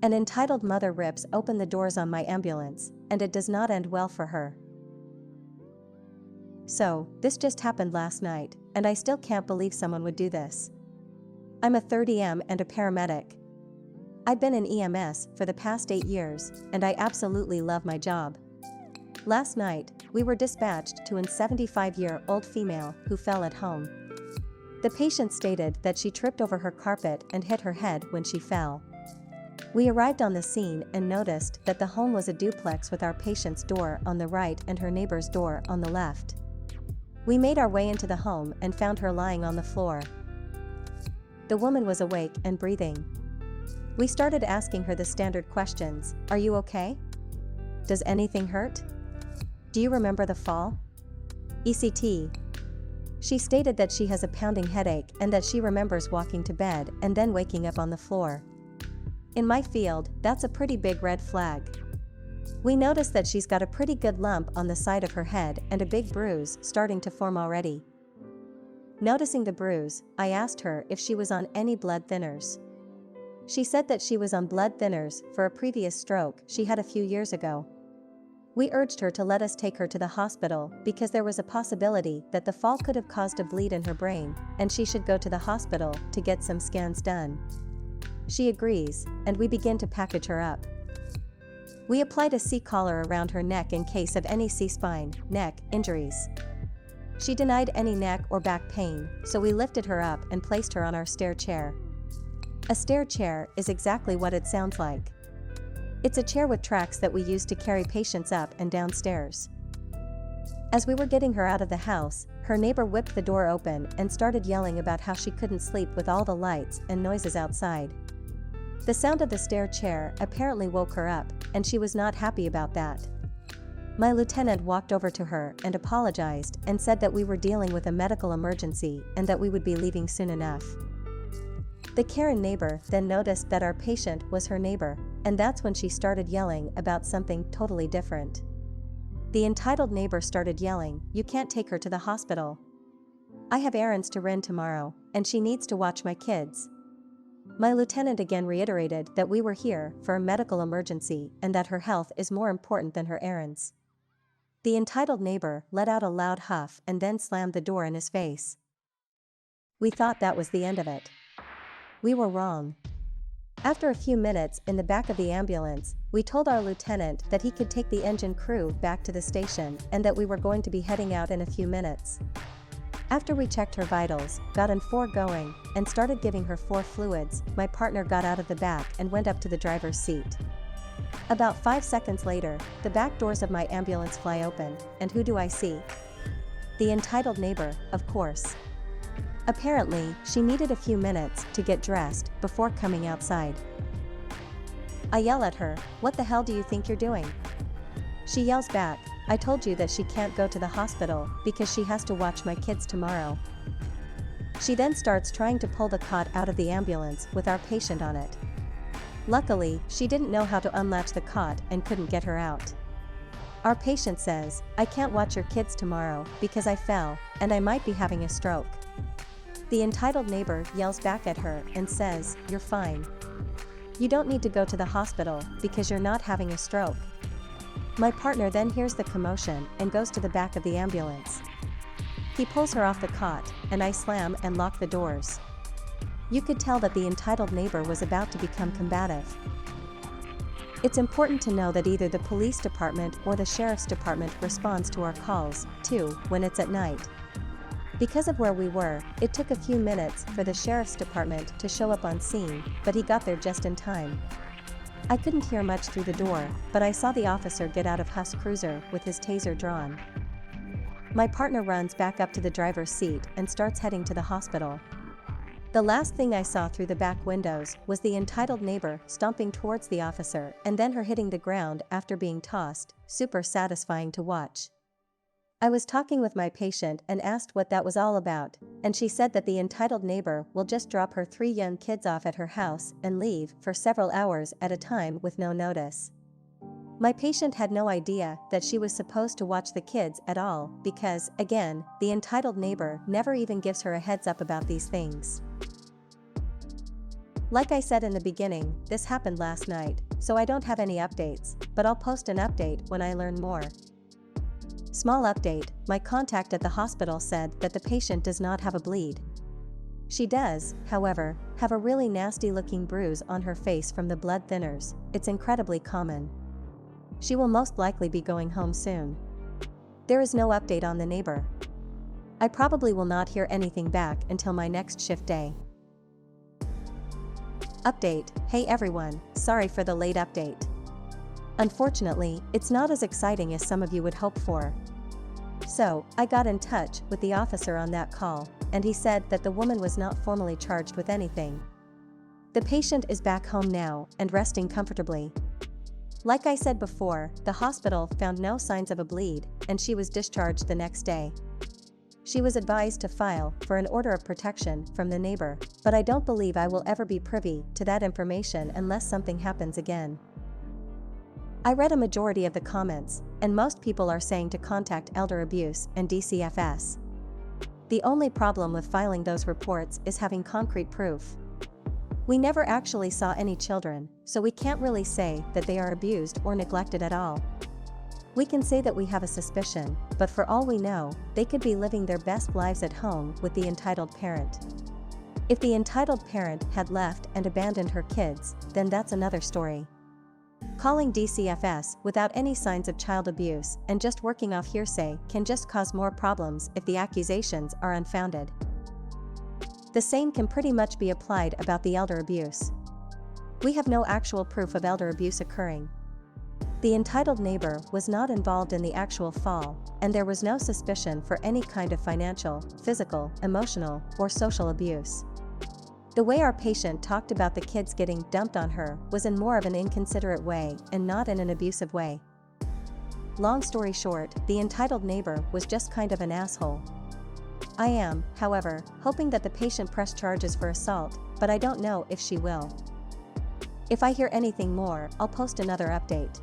An entitled mother rips open the doors on my ambulance, and it does not end well for her. So, this just happened last night, and I still can't believe someone would do this. I'm a 30M and a paramedic. I've been in EMS for the past 8 years, and I absolutely love my job. Last night, we were dispatched to a 75-year-old female who fell at home. The patient stated that she tripped over her carpet and hit her head when she fell. We arrived on the scene and noticed that the home was a duplex with our patient's door on the right and her neighbor's door on the left. We made our way into the home and found her lying on the floor. The woman was awake and breathing. We started asking her the standard questions. Are you okay? Does anything hurt? Do you remember the fall? ECT. She stated that she has a pounding headache and that she remembers walking to bed and then waking up on the floor. In my field, that's a pretty big red flag. We noticed that she's got a pretty good lump on the side of her head and a big bruise starting to form already. Noticing the bruise, I asked her if she was on any blood thinners. She said that she was on blood thinners for a previous stroke she had a few years ago. We urged her to let us take her to the hospital because there was a possibility that the fall could have caused a bleed in her brain, and she should go to the hospital to get some scans done. She agrees, and we begin to package her up. We applied a C-collar around her neck in case of any C-spine, neck, injuries. She denied any neck or back pain, so we lifted her up and placed her on our stair chair. A stair chair is exactly what it sounds like. It's a chair with tracks that we use to carry patients up and down stairs. As we were getting her out of the house, her neighbor whipped the door open and started yelling about how she couldn't sleep with all the lights and noises outside. The sound of the stair chair apparently woke her up, and she was not happy about that. My lieutenant walked over to her and apologized and said that we were dealing with a medical emergency and that we would be leaving soon enough. The Karen neighbor then noticed that our patient was her neighbor, and that's when she started yelling about something totally different. The entitled neighbor started yelling, "You can't take her to the hospital. I have errands to run tomorrow, and she needs to watch my kids." My lieutenant again reiterated that we were here for a medical emergency and that her health is more important than her errands. The entitled neighbor let out a loud huff and then slammed the door in his face. We thought that was the end of it. We were wrong. After a few minutes in the back of the ambulance, we told our lieutenant that he could take the engine crew back to the station and that we were going to be heading out in a few minutes. After we checked her vitals, got an 4 going, and started giving her 4 fluids, my partner got out of the back and went up to the driver's seat. About 5 seconds later, the back doors of my ambulance fly open, and who do I see? The entitled neighbor, of course. Apparently, she needed a few minutes to get dressed before coming outside. I yell at her, "What the hell do you think you're doing?" She yells back, "I told you that she can't go to the hospital because she has to watch my kids tomorrow." She then starts trying to pull the cot out of the ambulance with our patient on it. Luckily, she didn't know how to unlatch the cot and couldn't get her out. Our patient says, "I can't watch your kids tomorrow because I fell, and I might be having a stroke." The entitled neighbor yells back at her and says, "You're fine. You don't need to go to the hospital because you're not having a stroke." My partner then hears the commotion and goes to the back of the ambulance. He pulls her off the cot, and I slam and lock the doors. You could tell that the entitled neighbor was about to become combative. It's important to know that either the police department or the sheriff's department responds to our calls, too, when it's at night. Because of where we were, it took a few minutes for the sheriff's department to show up on scene, but he got there just in time. I couldn't hear much through the door, but I saw the officer get out of Huss Cruiser with his taser drawn. My partner runs back up to the driver's seat and starts heading to the hospital. The last thing I saw through the back windows was the entitled neighbor stomping towards the officer and then her hitting the ground after being tossed, super satisfying to watch. I was talking with my patient and asked what that was all about, and she said that the entitled neighbor will just drop her 3 young kids off at her house and leave for several hours at a time with no notice. My patient had no idea that she was supposed to watch the kids at all because, again, the entitled neighbor never even gives her a heads up about these things. Like I said in the beginning, this happened last night, so I don't have any updates, but I'll post an update when I learn more. Small update, my contact at the hospital said that the patient does not have a bleed. She does, however, have a really nasty looking bruise on her face from the blood thinners. It's incredibly common. She will most likely be going home soon. There is no update on the neighbor. I probably will not hear anything back until my next shift day. Update, hey everyone, sorry for the late update. Unfortunately, it's not as exciting as some of you would hope for. So, I got in touch with the officer on that call, and he said that the woman was not formally charged with anything. The patient is back home now and resting comfortably. Like I said before, the hospital found no signs of a bleed, and she was discharged the next day. She was advised to file for an order of protection from the neighbor, but I don't believe I will ever be privy to that information unless something happens again. I read a majority of the comments, and most people are saying to contact Elder Abuse and DCFS. The only problem with filing those reports is having concrete proof. We never actually saw any children, so we can't really say that they are abused or neglected at all. We can say that we have a suspicion, but for all we know, they could be living their best lives at home with the entitled parent. If the entitled parent had left and abandoned her kids, then that's another story. Calling DCFS without any signs of child abuse and just working off hearsay can just cause more problems if the accusations are unfounded. The same can pretty much be applied about the elder abuse. We have no actual proof of elder abuse occurring. The entitled neighbor was not involved in the actual fall, and there was no suspicion for any kind of financial, physical, emotional, or social abuse. The way our patient talked about the kids getting dumped on her was in more of an inconsiderate way and not in an abusive way. Long story short, the entitled neighbor was just kind of an asshole. I am, however, hoping that the patient press charges for assault, but I don't know if she will. If I hear anything more, I'll post another update.